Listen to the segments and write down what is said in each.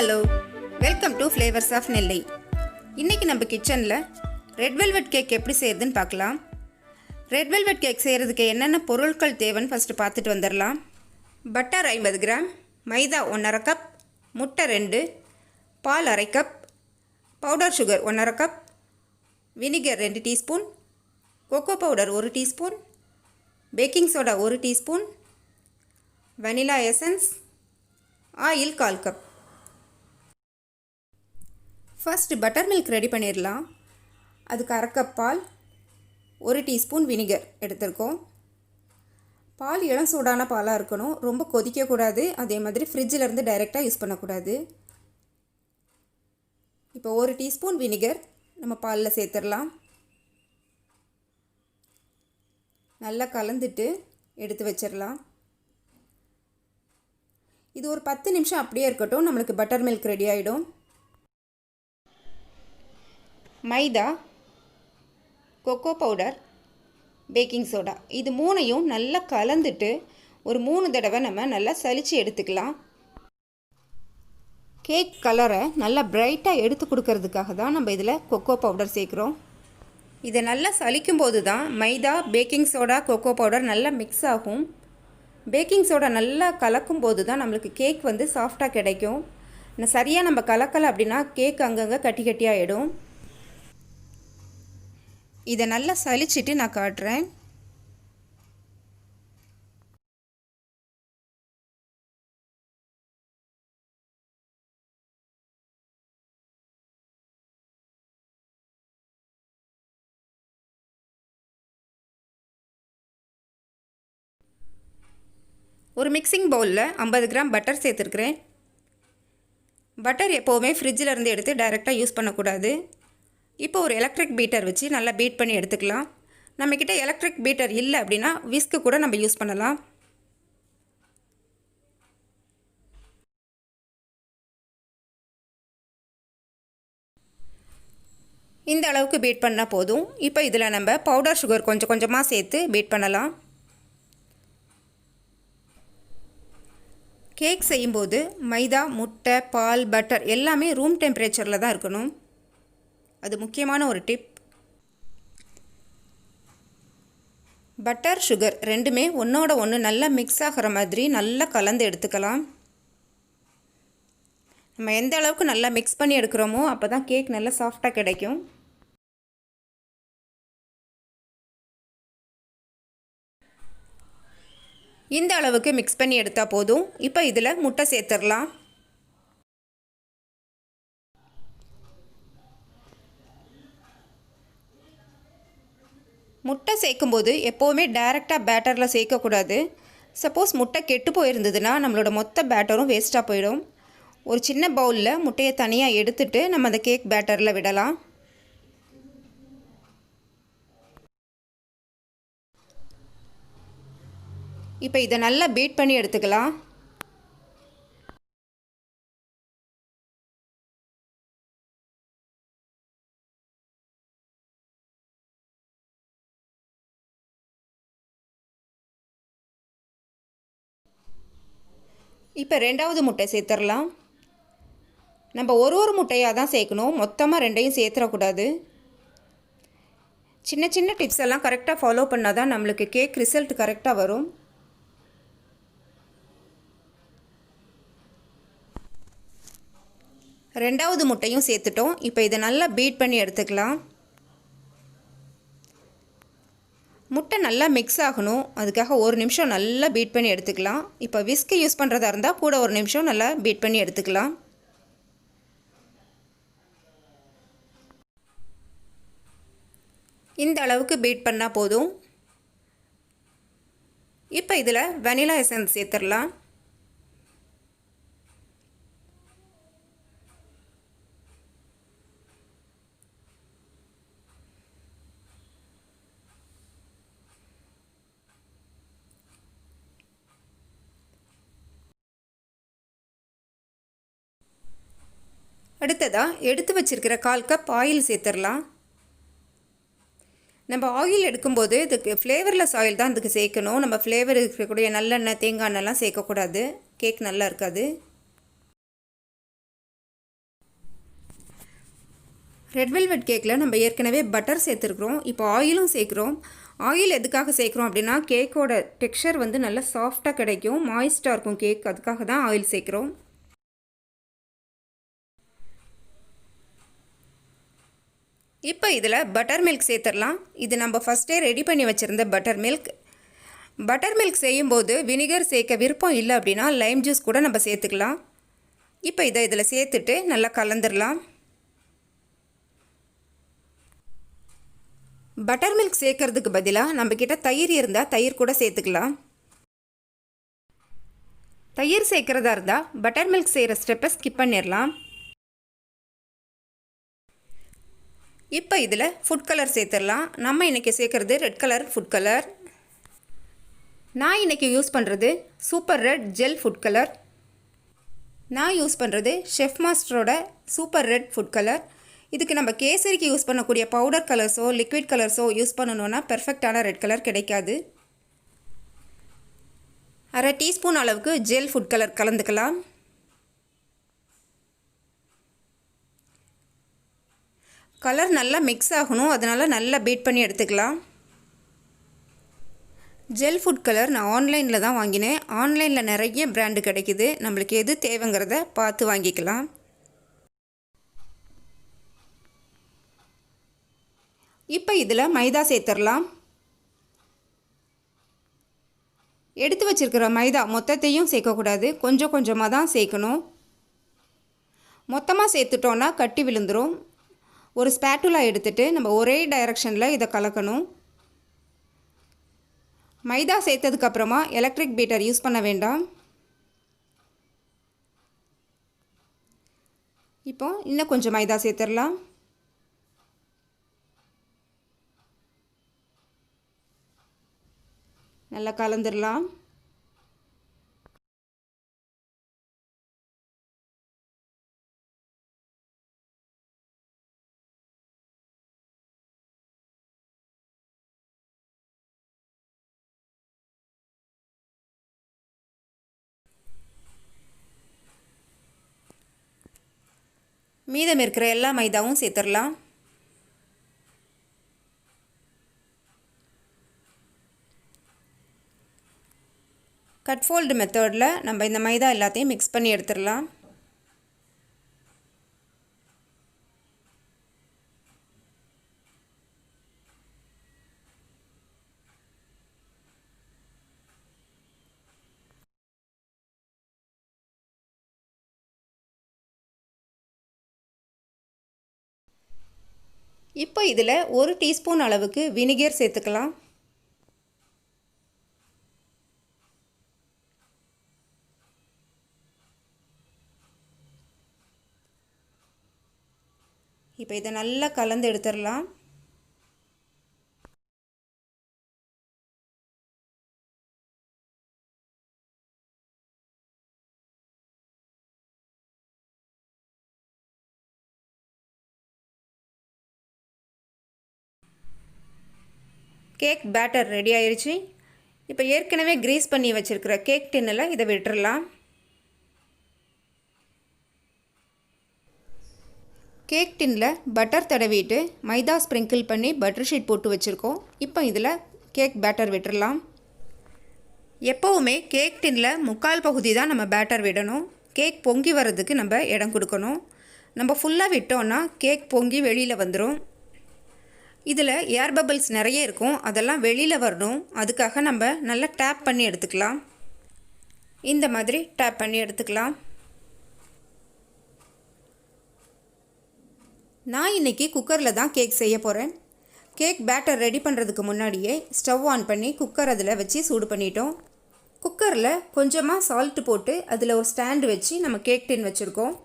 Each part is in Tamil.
Hello, welcome to flavours of Nellai. இன்றைக்கி நம்ம கிச்சனில் ரெட் வெல்வெட் கேக் எப்படி செய்கிறதுன்னு பார்க்கலாம். ரெட் வெல்வெட் கேக் செய்கிறதுக்கு என்னென்ன பொருட்கள் தேவைன்னு ஃபஸ்ட்டு பார்த்துட்டு வந்துடலாம். பட்டர் 50 கிராம், மைதா 1½ கப், முட்டை 2, பால் 1/2 cup, powder sugar 1½ cup, vinegar 2 teaspoon, cocoa powder 1 teaspoon, baking soda 1 teaspoon, vanilla essence, oil 1/4 cup. First butter milk ready பண்ணிடலாம். அதுக்கு 1/2 கப் பால், 1 டீஸ்பூன் வினிகர் எடுத்துருக்கோம். பால் இளம் சூடான பாலாக இருக்கணும், ரொம்ப கொதிக்கக்கூடாது. அதே மாதிரி ஃப்ரிட்ஜிலேருந்து டைரெக்டாக யூஸ் பண்ணக்கூடாது. இப்போ 1 டீஸ்பூன் வினிகர் நம்ம பாலில் சேர்த்துடலாம். நல்லா கலந்துட்டு எடுத்து வச்சிடலாம். இது ஒரு 10 நிமிஷம் அப்படியே இருக்கட்டும், நம்மளுக்கு பட்டர் மில்க் ரெடி ஆகிடும். மைதா, கொக்கோ பவுடர், பேக்கிங் சோடா இது மூணையும் நல்லா கலந்துட்டு ஒரு 3 தடவை நம்ம நல்லா சலித்து எடுத்துக்கலாம். கேக் கலரை நல்லா பிரைட்டாக எடுத்து கொடுக்கறதுக்காக தான் நம்ம இதில் கொக்கோ பவுடர் சேர்க்குறோம். இதை நல்லா சலிக்கும் போது தான் மைதா, பேக்கிங் சோடா, கொக்கோ பவுடர் நல்லா மிக்ஸ் ஆகும். பேக்கிங் சோடா நல்லா கலக்கும் போது தான் நம்மளுக்கு கேக் சாஃப்டாக கிடைக்கும். சரியாக நம்ம கலக்கலை அப்படின்னா கேக் அங்கங்கே கட்டி கட்டியாகிடும். இதை நல்லா சலிச்சிட்டு நான் காட்டுறேன். ஒரு மிக்சிங் பவுலில் 50 கிராம் பட்டர் சேர்த்துருக்குறேன். பட்டர் எப்போவுமே ஃப்ரிட்ஜில் இருந்து எடுத்து டைரெக்டாக யூஸ் பண்ணக்கூடாது. இப்போ ஒரு எலக்ட்ரிக் பீட்டர் வச்சு நல்லா பீட் பண்ணி எடுத்துக்கலாம். நம்மக்கிட்ட எலக்ட்ரிக் பீட்டர் இல்லை அப்படின்னா விஸ்க்கு கூட நம்ம யூஸ் பண்ணலாம். இந்த அளவுக்கு பீட் பண்ணால் போதும். இப்போ இதில் நம்ம பவுடர் சுகர் கொஞ்சம் கொஞ்சமாக சேர்த்து பீட் பண்ணலாம். கேக் செய்யும்போது மைதா, முட்டை, பால், பட்டர் எல்லாமே ரூம் டெம்பரேச்சரில் தான் இருக்கணும். அது முக்கியமான ஒரு டிப். பட்டர், சுகர் ரெண்டுமே ஒன்றோட ஒன்று நல்லா மிக்ஸ் ஆகிற மாதிரி நல்லா கலந்து எடுத்துக்கலாம். நம்ம எந்த அளவுக்கு நல்லா மிக்ஸ் பண்ணி எடுக்கிறோமோ அப்போ தான் கேக் நல்லா சாஃப்டாக கிடைக்கும். இந்த அளவுக்கு மிக்ஸ் பண்ணி எடுத்தால் போதும். இப்போ இதில் முட்டை சேர்த்துடலாம். முட்டை சேர்க்கும்போது எப்போவுமே டைரெக்டாக பேட்டரில் சேர்க்கக்கூடாது. சப்போஸ் முட்டை கெட்டு போயிருந்ததுன்னா நம்மளோட மொத்த பேட்டரும் வேஸ்ட்டாக போயிடும். ஒரு சின்ன பவுலில் முட்டையை தனியாக எடுத்துட்டு நம்ம அந்த கேக் பேட்டரில் விடலாம். இப்போ இதை நல்லா பீட் பண்ணி எடுத்துக்கலாம். இப்போ 2வது முட்டை சேர்த்துடலாம். நம்ம ஒரு முட்டையாக தான் சேர்க்கணும், மொத்தமாக 2ஐயும் சேர்த்துடக்கூடாது. சின்ன சின்ன டிப்ஸ் எல்லாம் கரெக்டாக ஃபாலோ பண்ணால் தான் நம்மளுக்கு கேக் ரிசல்ட் கரெக்டாக வரும். ரெண்டாவது முட்டையும் சேர்த்துட்டோம். இப்போ இதை நல்லா பீட் பண்ணி எடுத்துக்கலாம். முட்டை நல்லா மிக்ஸ் ஆகணும், அதுக்காக 1 நிமிஷம் நல்லா பீட் பண்ணி எடுத்துக்கலாம். இப்போ விஸ்க் யூஸ் பண்ணுறதா இருந்தால் கூட 1 நிமிஷம் நல்லா பீட் பண்ணி எடுத்துக்கலாம். இந்த அளவுக்கு பீட் பண்ணால் போதும். இப்போ இதில் வெனிலா எசன்ஸ் சேர்த்துடலாம். அடுத்ததாக எடுத்து வச்சிருக்கிற 1/4 கப் ஆயில் சேர்த்துடலாம். நம்ம ஆயில் எடுக்கும்போது இதுக்கு ஃப்ளேவர்லெஸ் ஆயில் தான் இதுக்கு சேர்க்கணும். நம்ம ஃப்ளேவர் இருக்கக்கூடிய நல்லெண்ணெய், தேங்காய் எண்ணெய்லாம் சேர்க்கக்கூடாது. கேக் நல்லா இருக்காது. ரெட் வெல்வெட் கேக்கில் நம்ம ஏற்கனவே பட்டர் சேர்த்துருக்குறோம். இப்போ ஆயிலும் சேர்க்குறோம். ஆயில் எதுக்காக சேர்க்குறோம் அப்படின்னா கேக்கோட டெக்ஸ்சர் வந்து நல்லா சாஃப்டாக கிடைக்கும், மாய்ஸ்டாக இருக்கும் கேக். அதுக்காக தான் ஆயில் சேர்க்குறோம். இப்போ இதில் பட்டர் மில்க் சேர்த்துடலாம். இது நம்ம ஃபஸ்ட்டே ரெடி பண்ணி வச்சுருந்த பட்டர் மில்க். பட்டர் மில்க் செய்யும்போது வினிகர் சேர்க்க விருப்பம் இல்லை அப்படின்னா லைம் ஜூஸ் கூட நம்ம சேர்த்துக்கலாம். இப்போ இதை இதில் சேர்த்துட்டு நல்லா கலந்துடலாம். பட்டர் மில்க் சேர்க்கறதுக்கு பதிலாக நம்மக்கிட்ட தயிர் இருந்தால் தயிர் கூட சேர்த்துக்கலாம். தயிர் சேர்க்குறதா இருந்தால் பட்டர் மில்க் செய்கிற ஸ்டெப்பை ஸ்கிப் பண்ணிடலாம். இப்போ இதில் ஃபுட் கலர் சேர்த்துடலாம். நம்ம இன்றைக்கி சேர்க்குறது ரெட் கலர் ஃபுட் கலர். நான் இன்றைக்கி யூஸ் பண்ணுறது super red gel food colour. நான் யூஸ் பண்ணுறது ஷெஃப் மாஸ்டரோட சூப்பர் ரெட் ஃபுட் கலர். இதுக்கு நம்ம கேசரிக்கு யூஸ் பண்ணக்கூடிய பவுடர் கலர்ஸோ லிக்விட் கலர்ஸோ யூஸ் பண்ணணுன்னா பெர்ஃபெக்டான ரெட் கலர் கிடைக்காது. அரை டீஸ்பூன் அளவுக்கு ஜெல் ஃபுட் கலர் கலந்துக்கலாம். கலர் நல்லா மிக்ஸ் ஆகணும், அதனால் நல்லா பீட் பண்ணி எடுத்துக்கலாம். ஜெல் ஃபுட் கலர் நான் ஆன்லைனில் தான் வாங்கினேன். ஆன்லைனில் நிறைய பிராண்டு கிடைக்குது. நம்மளுக்கு எது தேவைங்கிறத பார்த்து வாங்கிக்கலாம். இப்போ இதில் மைதா சேர்த்துடலாம். எடுத்து வச்சுருக்கிற மைதா மொத்தத்தையும் சேர்க்கக்கூடாது, கொஞ்சம் கொஞ்சமாக தான் சேர்க்கணும். மொத்தமாக சேர்த்துட்டோன்னா கட்டி விழுந்துடும். ஒரு ஸ்பேட்டுலா எடுத்துகிட்டு நம்ம ஒரே டைரக்ஷனில் இதை கலக்கணும். மைதா சேர்த்ததுக்கப்புறமா எலக்ட்ரிக் பீட்டர் யூஸ் பண்ண வேண்டாம். இப்போ இன்னும் கொஞ்சம் மைதா சேர்த்துடலாம். நல்லா கலந்துடலாம். மீதம் இருக்கிற எல்லா மைதாவும் சேர்த்துடலாம். கட் ஃபோல்டு மெத்தடில் நம்ம இந்த மைதா எல்லாத்தையும் மிக்ஸ் பண்ணி எடுத்துடலாம். இப்போ இதில் 1 டீஸ்பூன் அளவுக்கு வினிகர் சேர்த்துக்கலாம். இப்போ இதை நல்லா கலந்து எடுத்துடலாம். கேக் பேட்டர் ரெடி ஆயிடுச்சு. இப்போ ஏற்கனவே கிரீஸ் பண்ணி வச்சுருக்கிற கேக் டின்னில் இதை விட்டுறலாம். கேக் டின்னில் பட்டர் தடவிட்டு மைதா ஸ்ப்ரிங்கிள் பண்ணி பட்டர் ஷீட் போட்டு வச்சுருக்கோம். இப்போ இதில் கேக் பேட்டர் விட்டுறலாம். எப்போவுமே கேக் டின்னில் முக்கால் பகுதி தான் நம்ம பேட்டர் விடணும். கேக் பொங்கி வர்றதுக்கு நம்ம இடம் கொடுக்கணும். நம்ம ஃபுல்லாக விட்டோன்னா கேக் பொங்கி வெளியில் வந்துடும். இதில் ஏர் பபிள்ஸ் நிறைய இருக்கும், அதெல்லாம் வெளியில் வரணும். அதுக்காக நம்ம நல்லா டேப் பண்ணி எடுத்துக்கலாம். இந்த மாதிரி டேப் பண்ணி எடுத்துக்கலாம். நான் இன்றைக்கி குக்கரில் தான் கேக் செய்ய போகிறேன். கேக் பேட்டர் ரெடி பண்ணுறதுக்கு முன்னாடியே ஸ்டவ் ஆன் பண்ணி குக்கர் அதில் வச்சு சூடு பண்ணிட்டோம். குக்கரில் கொஞ்சமாக சால்ட்டு போட்டு அதில் ஒரு ஸ்டாண்டு வச்சு நம்ம கேக் டின் வச்சுருக்கோம்.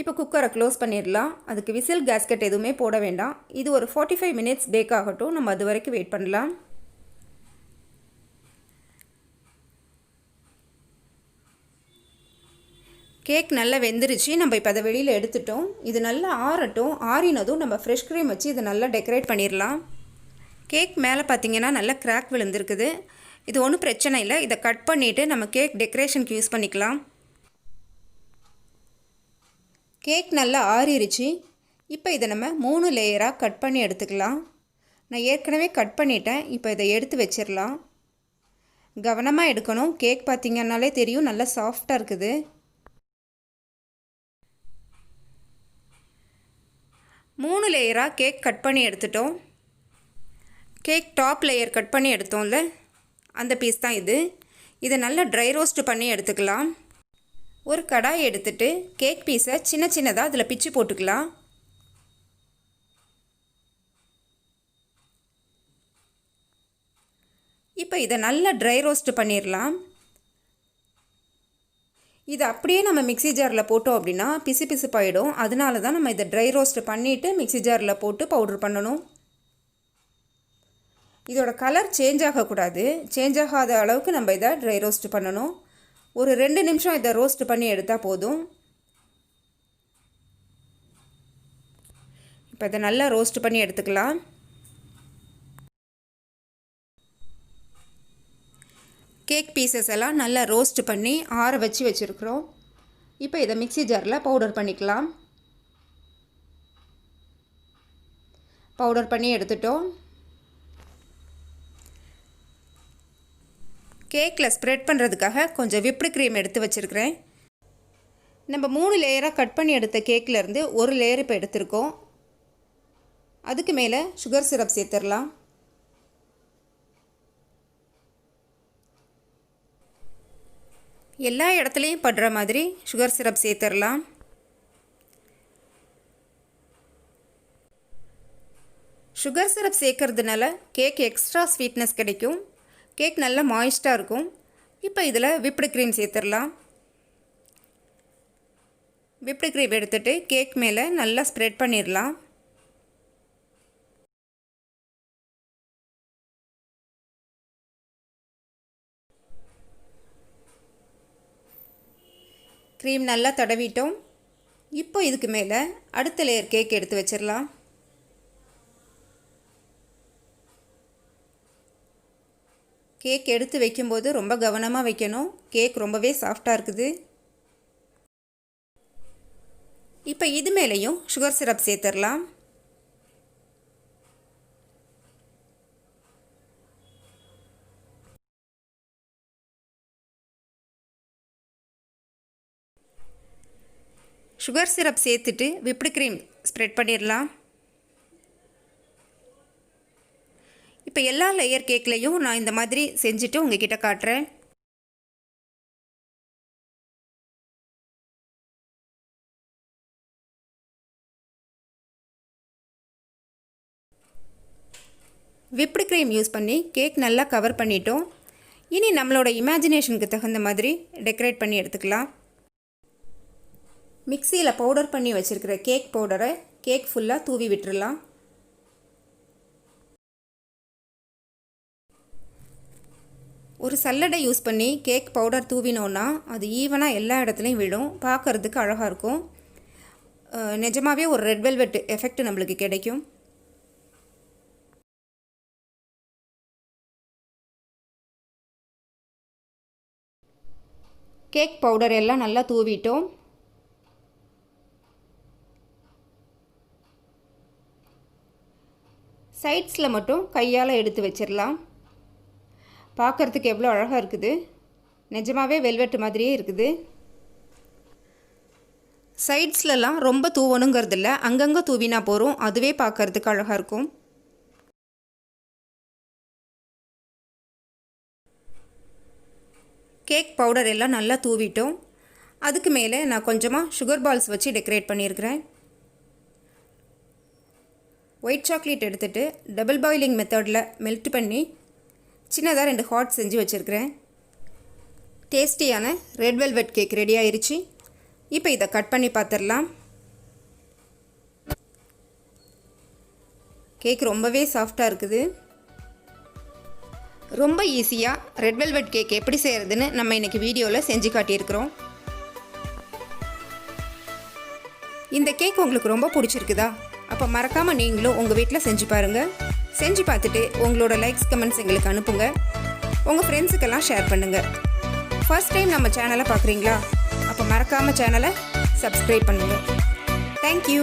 இப்போ குக்கரை க்ளோஸ் பண்ணிடலாம். அதுக்கு விசில் கேஸ்கெட் எதுவுமே போட வேண்டாம். இது ஒரு 45 மினிட்ஸ் பேக் ஆகட்டும். நம்ம அது வரைக்கும் வெயிட் பண்ணலாம். கேக் நல்லா வெந்துருச்சு. நம்ம இப்போ அதை வெளியில் எடுத்துட்டோம். இது நல்லா ஆறட்டும். ஆறினதும் நம்ம ஃப்ரெஷ் க்ரீம் வச்சு இதை நல்லா டெக்கரேட் பண்ணிடலாம். கேக் மேலே பார்த்திங்கன்னா நல்லா கிராக் விழுந்துருக்குது. இது ஒன்றும் பிரச்சனை இல்லை. இதை கட் பண்ணிவிட்டு நம்ம கேக் டெக்கரேஷனுக்கு யூஸ் பண்ணிக்கலாம். கேக் நல்லா ஆறிடுச்சு. இப்போ இதை நம்ம 3 லேயராக கட் பண்ணி எடுத்துக்கலாம். நான் ஏற்கனவே கட் பண்ணிட்டேன். இப்போ இதை எடுத்து வச்சிடலாம். கவனமாக எடுக்கணும். கேக் பார்த்திங்கன்னாலே தெரியும் நல்லா சாஃப்டாக இருக்குது. மூணு லேயராக கேக் கட் பண்ணி எடுத்துட்டோம். கேக் டாப் லேயர் கட் பண்ணி எடுத்தோம்ல, அந்த பீஸ் தான் இது. இதை நல்லா ட்ரை ரோஸ்ட் பண்ணி எடுத்துக்கலாம். ஒரு கடாய் எடுத்துட்டு கேக் பீஸை சின்ன சின்னதாக அதில் பிச்சு போட்டுக்கலாம். இப்போ இதை நல்லா ட்ரை ரோஸ்ட் பண்ணிடலாம். இது அப்படியே நம்ம மிக்ஸி ஜாரில் போட்டோம் அப்படின்னா பிசு பிசுப்பாயிடும். அதனால தான் நம்ம இதை ட்ரை ரோஸ்ட் பண்ணிவிட்டு மிக்ஸி ஜாரில் போட்டு பவுட்ரு பண்ணணும். இதோட கலர் சேஞ்ச் ஆகக்கூடாது. சேஞ்ச் ஆகாத அளவுக்கு நம்ம இதை ட்ரை ரோஸ்ட் பண்ணணும். ஒரு 2 நிமிஷம் இதை ரோஸ்ட் பண்ணி எடுத்தால் போதும். இப்போ இதை நல்லா ரோஸ்ட் பண்ணி எடுத்துக்கலாம். கேக் பீசஸ் எல்லாம் நல்லா ரோஸ்ட் பண்ணி ஆற வச்சு வச்சுருக்குறோம். இப்போ இதை மிக்ஸி ஜாரில் பவுடர் பண்ணிக்கலாம். பவுடர் பண்ணி எடுத்துட்டோம். கேக்கில் ஸ்ப்ரெட் பண்ணுறதுக்காக கொஞ்சம் விப்டு க்ரீம் எடுத்து வச்சுருக்கிறேன். நம்ம 3 லேயராக கட் பண்ணி எடுத்த கேக்கிலேருந்து ஒரு லேயர் இப்போ எடுத்திருக்கோம். அதுக்கு மேலே சுகர் சிரப் சேர்த்துடலாம். எல்லா இடத்துலையும் படுற மாதிரி சுகர் சிரப் சேர்த்துடலாம். சுகர் சிரப் சேர்க்கறதுனால கேக் எக்ஸ்ட்ரா ஸ்வீட்னஸ் கிடைக்கும். கேக் நல்லா மாய்ஸ்டாக இருக்கும். இப்போ இதில் விப்டு க்ரீம் சேர்த்துடலாம். விப்டு க்ரீம் எடுத்துகிட்டு கேக் மேலே நல்லா ஸ்ப்ரெட் பண்ணிடலாம். க்ரீம் நல்லா தடவிட்டோம். இப்போ இதுக்கு மேலே அடுத்த லேயர் கேக் எடுத்து வச்சிடலாம். கேக் எடுத்து வைக்கும்போது ரொம்ப கவனமாக வைக்கணும். கேக் ரொம்பவே சாஃப்டாக இருக்குது. இப்போ இது மேலேயும் சுகர் சிரப் சேர்த்துடலாம். சுகர் சிரப் சேர்த்துட்டு விப்டு க்ரீம் ஸ்ப்ரெட் பண்ணிடலாம். இப்போ எல்லா லேயர் கேக்லேயும் நான் இந்த மாதிரி செஞ்சுட்டு உங்ககிட்ட காட்டுறேன். விப்டு க்ரீம் யூஸ் பண்ணி கேக் நல்லா கவர் பண்ணிட்டோம். இனி நம்மளோட இமேஜினேஷனுக்கு தகுந்த மாதிரி டெக்கரேட் பண்ணி எடுத்துக்கலாம். மிக்சியில் பவுடர் பண்ணி வச்சுருக்கிற கேக் பவுடரை கேக் ஃபுல்லாக தூவி விட்டுடலாம். ஒரு சல்லடை யூஸ் பண்ணி கேக் பவுடர் தூவினோன்னா அது ஈவனாக எல்லா இடத்துலையும் விடும். பார்க்குறதுக்கு அழகாக இருக்கும். நிஜமாகவே ஒரு ரெட் வெல்வெட் எஃபெக்ட் நம்மளுக்கு கிடைக்கும். கேக் பவுடர் எல்லாம் நல்லா தூவிட்டோம். சைட்ஸில் மட்டும் கையால் எடுத்து வச்சிடலாம். பார்க்குறதுக்கு எவ்வளோ அழகாக இருக்குது. நிஜமாகவே வெல்வெட் மாதிரியே இருக்குது. சைட்ஸ்லலாம் ரொம்ப தூவணுங்கிறதில்ல, அங்கங்கே தூவினா போகிறோம். அதுவே பார்க்குறதுக்கு அழகாக இருக்கும். கேக் பவுடர் எல்லாம் நல்லா தூவிட்டோம். அதுக்கு மேலே நான் கொஞ்சமாக சுகர் பால்ஸ் வச்சு டெக்கரேட் பண்ணியிருக்கிறேன். ஒயிட் சாக்லேட் எடுத்துகிட்டு டபுள் பாயிலிங் மெத்தடில் மெல்ட் பண்ணி சின்னதாக 2 ஹாட் செஞ்சு வச்சுருக்கிறேன். டேஸ்டியான ரெட் வெல்வெட் கேக் ரெடி ஆயிடுச்சு. இப்போ இதை கட் பண்ணி பார்த்துடலாம். கேக் ரொம்பவே சாஃப்டாக இருக்குது. ரொம்ப ஈஸியாக ரெட் வெல்வெட் கேக் எப்படி செய்கிறதுன்னு நம்ம இன்றைக்கி வீடியோவில் செஞ்சு காட்டியிருக்கிறோம். இந்த கேக் உங்களுக்கு ரொம்ப பிடிச்சிருக்குதா? அப்போ மறக்காமல் நீங்களும் உங்கள் வீட்டில் செஞ்சு பாருங்கள். செஞ்சு பார்த்துட்டு உங்களோட லைக்ஸ் கமெண்ட்ஸ் எங்களுக்கு அனுப்புங்க. உங்கள் ஃப்ரெண்ட்ஸுக்கெல்லாம் ஷேர் பண்ணுங்கள். ஃபர்ஸ்ட் டைம் நம்ம சேனலை பார்க்குறீங்களா? அப்போ மறக்காமல் சேனலை சப்ஸ்கிரைப் பண்ணுங்கள். தேங்க்யூ.